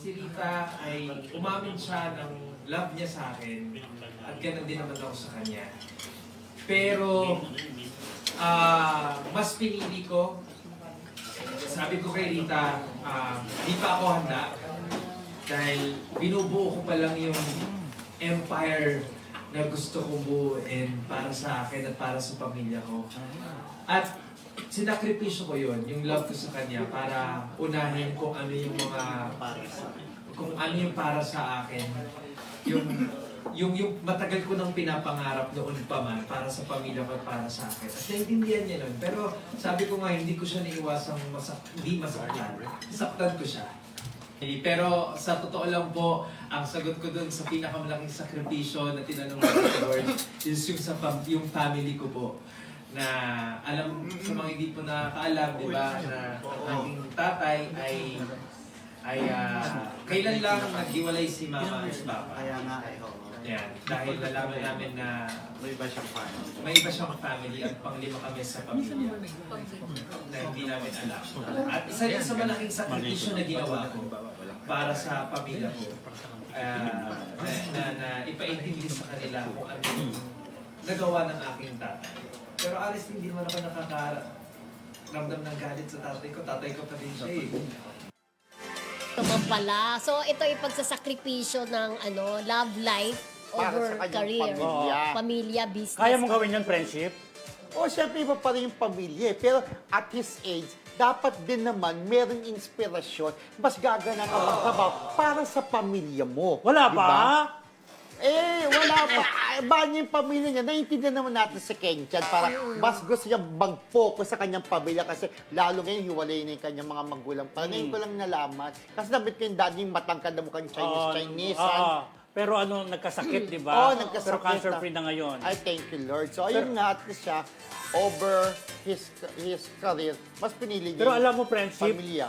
si Rita ay umamin siya ng love niya sa akin at ganun din naman ako sa kanya. Pero mas pinili ko, sabi ko kay Rita, di pa ako handa dahil binubuo ko pa lang yung empire na gusto kong buuin para sa akin at para sa pamilya ko. At sinakripisyo ko yun, yung love ko sa kanya para unahin kung ano yung mga kung ano yung para sa akin. Yung matagal ko nang pinapangarap noon pa man para sa pamilya ko at para sa akin. At naintindihan niya nun. Pero sabi ko nga, hindi ko siya naiwasang hindi masaktan. Saktan ko siya. Pero sa totoo lang po, ang sagot ko dun sa pinakamalaking sakripisyo na tinanong ko sa Lord is yung family ko po. Na alam sa mga hindi po nakakaalam, di ba, na ang aking tatay ay kailan lang naghiwalay si mama at papa. Kaya nga eh. Yan, dahil nalaman namin na May iba siyang family. may iba siyang family at panglima kami sa pamilya na hindi namin alam. At isa rin sa malaking sakripisyo na ginawa ko para sa pamilya ko na ipaintindi sa kanila kung ano yung nagawa ng aking tatay. Pero honestly, hindi naman ako nakakaramdam ng galit sa tatay ko. Tatay ko pa din siya eh. Naman pala. So, ito ipagsasakripisyo ng love life Para over sa kanyang career. pamilya. Pamilya, business. Kaya mong gawin yun, friendship? O, siyempre, iba pa rin yung pamilya eh. Pero at his age, dapat din naman merong inspirasyon, mas gagana ka magtrabaho para sa pamilya mo. Wala Di ba? Wala pa. Ba niya yung pamilya niya? Naiintindihan naman natin si Kenchan para mas gusto niya mag-focus sa kanyang pamilya kasi lalo ngayon hiwalay na yung kanyang mga magulang. Parang ngayon ko lang nalaman. Kasi nabit ko yung daddy yung matangkad na mukhang Chinese. Pero nagkasakit, di ba? Oo, nagkasakit Pero cancer-free na ngayon. I thank you, Lord. So, ayun nga, at least siya, over his career, mas pinili niya Pero yung alam mo, friendship, pamilya.